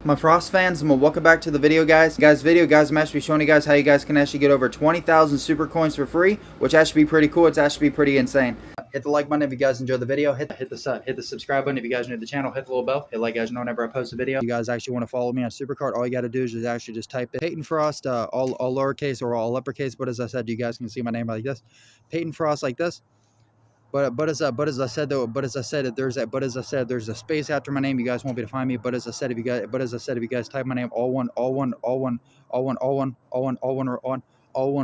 My Frost fans, and welcome back to the video, guys. I'm actually showing you guys how you guys can actually get over 20,000 super coins for free, which actually be pretty cool. It's actually pretty insane. Hit the like button if you guys enjoyed the video. Hit the subscribe button if you guys are new to the channel. Hit the little bell. Hit like guys know whenever I post a video. If you guys actually want to follow me on SuperCard, all you got to do is actually just type in PaytonFrost, all lowercase or all uppercase. But as I said, you guys can see my name like this, PaytonFrost like this. But as I said, there's a space after my name. You guys won't be able to find me. But as I said, if you guys type my name all one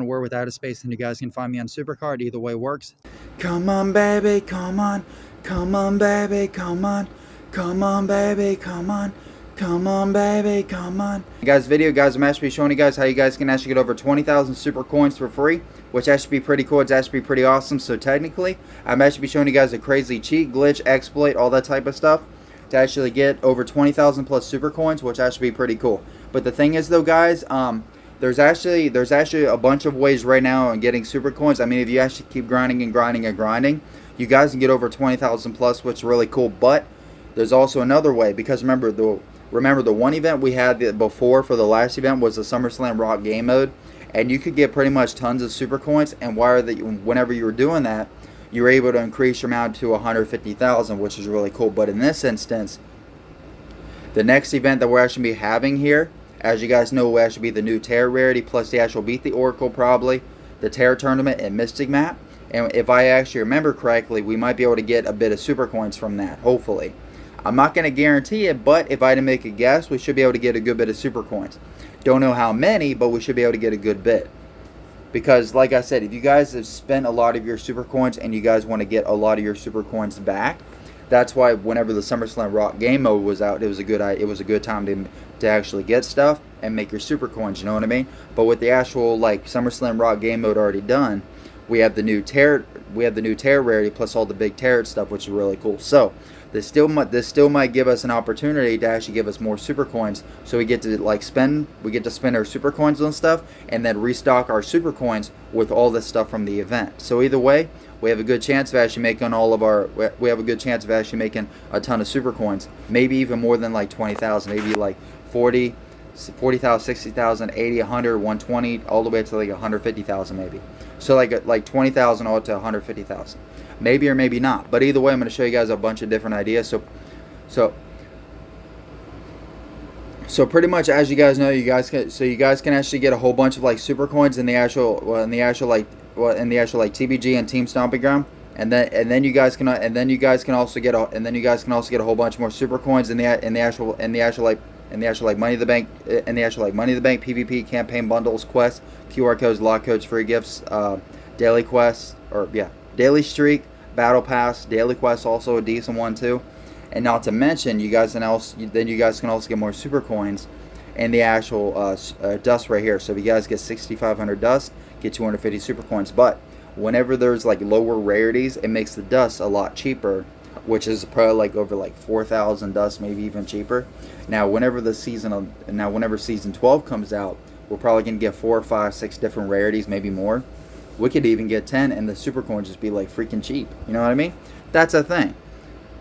word without a space, then you guys can find me on SuperCard. Either way works. Come on, baby, come on, come on, baby, come on, come on, baby, come on. Come on, baby, come on. Guys, I'm actually showing you guys how you guys can actually get over 20,000 super coins for free, which actually be pretty cool. It's actually pretty awesome. So technically, I'm actually showing you guys a crazy cheat, glitch, exploit, all that type of stuff to actually get over 20,000 plus super coins, which actually be pretty cool. But the thing is, though, guys, there's actually a bunch of ways right now on getting super coins. I mean, if you actually keep grinding and grinding and grinding, you guys can get over 20,000 plus, which is really cool. But there's also another way, because remember the one event we had before for the last event was the SummerSlam Rock game mode, and you could get pretty much tons of super coins, and whenever you were doing that, you were able to increase your amount to 150,000, which is really cool. But in this instance, the next event that we're actually be having here, as you guys know, will actually be the new Terror rarity plus the actual Beat the Oracle, probably the Terror tournament and Mystic map. And if I actually remember correctly, we might be able to get a bit of super coins from that, hopefully. I'm not going to guarantee it, but if I had to make a guess, we should be able to get a good bit of super coins. Don't know how many, but we should be able to get a good bit. Because, like I said, if you guys have spent a lot of your super coins and you guys want to get a lot of your super coins back, that's why whenever the SummerSlam Rock game mode was out, it was a good time to actually get stuff and make your super coins. You know what I mean? But with the actual SummerSlam Rock game mode already done, we have the new Terror rarity plus all the big Terror stuff, which is really cool. So this still might give us an opportunity to actually give us more super coins, so we get to spend our super coins on stuff and then restock our super coins with all this stuff from the event. So either way, we have a good chance of actually making a ton of super coins, maybe even more than 20,000, maybe 40,000, 60,000, 80, 100, 120, all the way to 150,000 maybe. So like 20,000 all to 150,000. Maybe or maybe not. But either way, I'm going to show you guys a bunch of different ideas. So pretty much, as you guys know, you guys can actually get a whole bunch of super coins in the actual TBG and Team Stomping Ground. And then you guys can also get a whole bunch more super coins in the actual Money in the Bank PvP campaign bundles, quests, QR codes, lock codes, free gifts, daily quests, daily streak, battle pass, daily quests, also a decent one too. And not to mention, you guys can also get more super coins in the actual dust right here. So if you guys get 6,500 dust, get 250 super coins. But whenever there's lower rarities, it makes the dust a lot cheaper, which is probably over 4,000 dust, maybe even cheaper. Now whenever season 12 comes out, we're probably gonna get 4, 5, 6 different rarities, maybe more. We could even get 10, and the super coins just be freaking cheap. You know what I mean? That's a thing.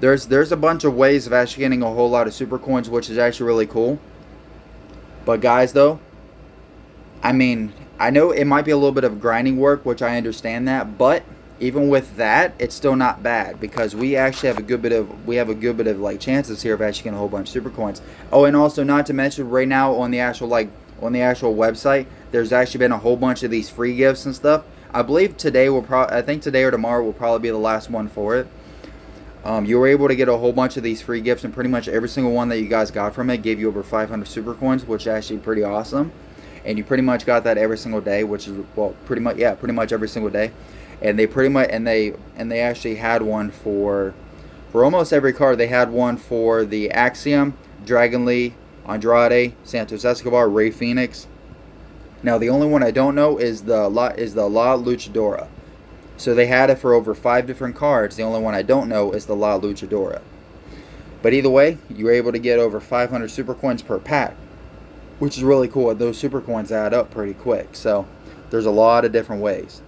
There's a bunch of ways of actually getting a whole lot of super coins, which is actually really cool. But guys, though, I mean, I know it might be a little bit of grinding work, which I understand that, but even with that, it's still not bad, because we actually have a good bit of chances here of actually getting a whole bunch of super coins. Oh, and also not to mention, right now on the actual website, there's actually been a whole bunch of these free gifts and stuff. I believe today I think today or tomorrow will probably be the last one for it. You were able to get a whole bunch of these free gifts, and pretty much every single one that you guys got from it gave you over 500 super coins, which is actually pretty awesome. And you pretty much got that every single day, which is pretty much every single day. And they actually had one for almost every card. They had one for the Axiom, Dragon Lee, Andrade, Santos Escobar, Rey Fenix. Now the only one I don't know is the La Luchadora. So they had it for over 5 different cards. The only one I don't know is the La Luchadora. But either way, you were able to get over 500 super coins per pack, which is really cool. Those super coins add up pretty quick. So there's a lot of different ways.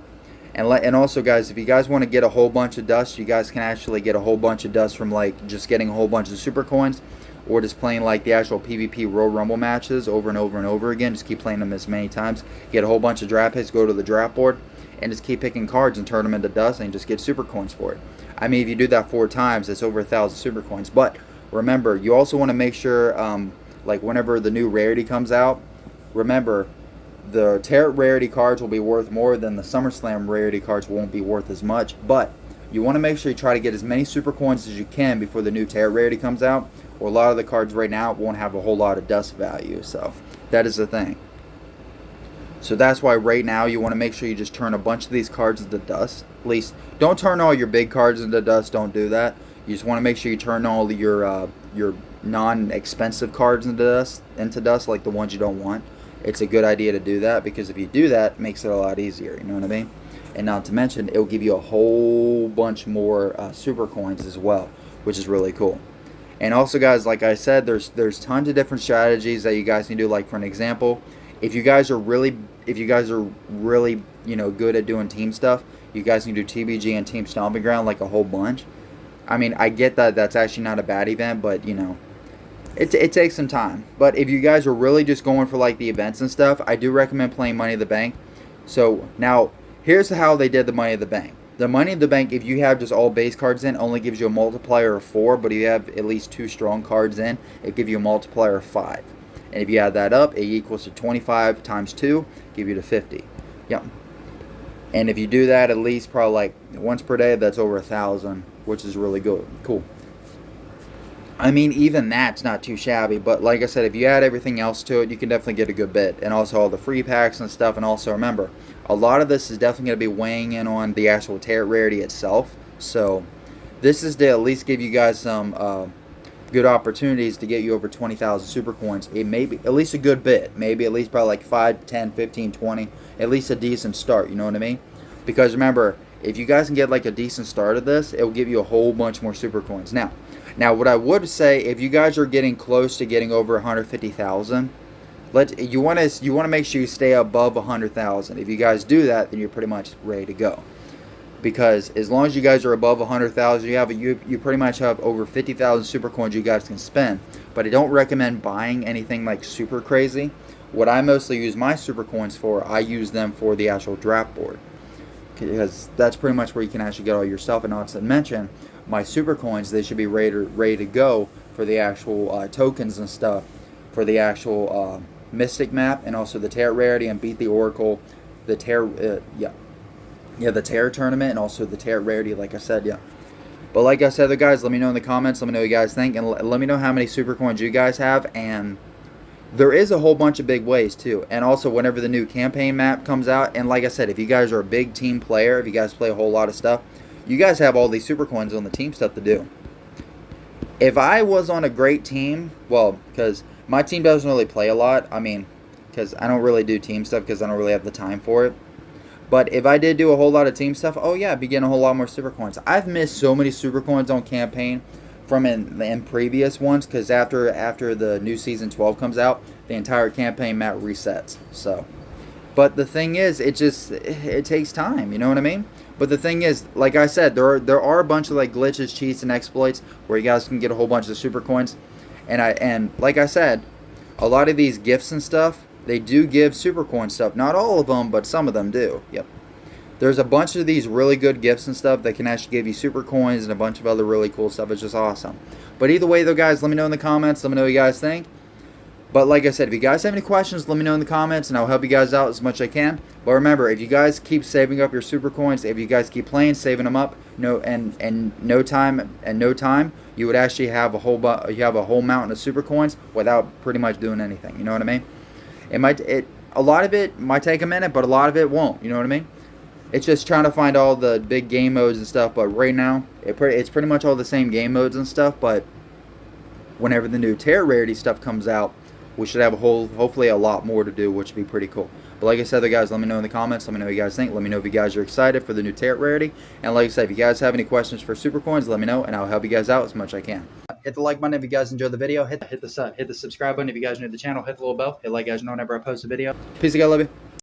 And also, guys, if you guys want to get a whole bunch of dust, you guys can actually get a whole bunch of dust from just getting a whole bunch of super coins. or just playing like the actual PvP Royal Rumble matches over and over and over again. Just keep playing them as many times. Get a whole bunch of draft hits, go to the draft board, and just keep picking cards and turn them into dust and just get super coins for it. I mean, if you do that 4 times, it's over 1,000 super coins. But remember, you also want to make sure, like whenever the new rarity comes out, remember, the Tarot rarity cards will be worth more than the SummerSlam rarity cards won't be worth as much. But you want to make sure you try to get as many super coins as you can before the new Tarot rarity comes out, or a lot of the cards right now won't have a whole lot of dust value. So that is the thing. So that's why right now you want to make sure you just turn a bunch of these cards into dust. At least don't turn all your big cards into dust. Don't do that. You just want to make sure you turn all your non-expensive cards into dust, like the ones you don't want. It's a good idea to do that, because if you do that, it makes it a lot easier. You know what I mean? And not to mention, it will give you a whole bunch more super coins as well, which is really cool. And also, guys, like I said, there's tons of different strategies that you guys can do. Like for an example, if you guys are really good at doing team stuff, you guys can do TBG and Team Stomping Ground like a whole bunch. I mean, I get that that's actually not a bad event, but you know, it takes some time. But if you guys are really just going for like the events and stuff, I do recommend playing Money in the Bank. So now here's how they did the Money in the Bank. The Money in the Bank, if you have just all base cards in, only gives you a multiplier of 4, but if you have at least 2 strong cards in, it gives you a multiplier of 5. And if you add that up, it equals to 25 times 2, give you to 50. Yep. And if you do that at least probably like once per day, that's over 1,000, which is really good. Cool. I mean, even that's not too shabby, but like I said, if you add everything else to it, you can definitely get a good bit. And also all the free packs and stuff. And also remember, a lot of this is definitely going to be weighing in on the actual Tarot rarity itself. So this is to at least give you guys some good opportunities to get you over 20,000 super coins. It may be at least a good bit. Maybe at least probably like 5, 10, 15, 20. At least a decent start, you know what I mean? Because remember, if you guys can get like a decent start of this, it will give you a whole bunch more super coins. Now, what I would say, if you guys are getting close to getting over 150,000, you want to make sure you stay above 100,000. If you guys do that, then you're pretty much ready to go. Because as long as you guys are above 100,000, you pretty much have over 50,000 super coins you guys can spend. But I don't recommend buying anything like super crazy. What I mostly use my super coins for, I use them for the actual draft board, because that's pretty much where you can actually get all your stuff. And not to mention, my super coins, they should be ready to go for the actual tokens and stuff, for the actual Mystic map, and also the Tarot rarity and Beat the Oracle, the Tarot, the Tarot tournament, and also the Tarot rarity, like I said, yeah. But like I said, guys, let me know in the comments. Let me know what you guys think, and let me know how many super coins you guys have. And there is a whole bunch of big ways too. And also, whenever the new campaign map comes out, and like I said, if you guys are a big team player, if you guys play a whole lot of stuff, you guys have all these super coins on the team stuff to do. If I was on a great team, well, because my team doesn't really play a lot. I mean, because I don't really do team stuff because I don't really have the time for it. But if I did do a whole lot of team stuff, oh yeah, I'd be getting a whole lot more super coins. I've missed so many super coins on campaign from in previous ones, because after the new season 12 comes out, the entire campaign map resets. So, but the thing is, it takes time. You know what I mean? But the thing is, like I said, there are a bunch of like glitches, cheats, and exploits where you guys can get a whole bunch of super coins. And like I said, a lot of these gifts and stuff, they do give super coin stuff. Not all of them, but some of them do. Yep. There's a bunch of these really good gifts and stuff that can actually give you super coins and a bunch of other really cool stuff. It's just awesome. But either way though, guys, let me know in the comments. Let me know what you guys think. But like I said, if you guys have any questions, let me know in the comments, and I'll help you guys out as much as I can. But remember, if you guys keep saving up your super coins, if you guys keep playing, saving them up, no time, you would actually have a whole mountain of super coins without pretty much doing anything. You know what I mean? A lot of it might take a minute, but a lot of it won't. You know what I mean? It's just trying to find all the big game modes and stuff. But right now, it's pretty much all the same game modes and stuff. But whenever the new Tarot rarity stuff comes out, we should have hopefully a lot more to do, which would be pretty cool. But like I said, guys, let me know in the comments. Let me know what you guys think. Let me know if you guys are excited for the new Tarot rarity. And like I said, if you guys have any questions for super coins, let me know, and I'll help you guys out as much as I can. Hit the like button if you guys enjoyed the video. Hit the subscribe button if you guys are new to the channel. Hit the little bell. Hit like, guys know whenever I post a video. Peace, I love you.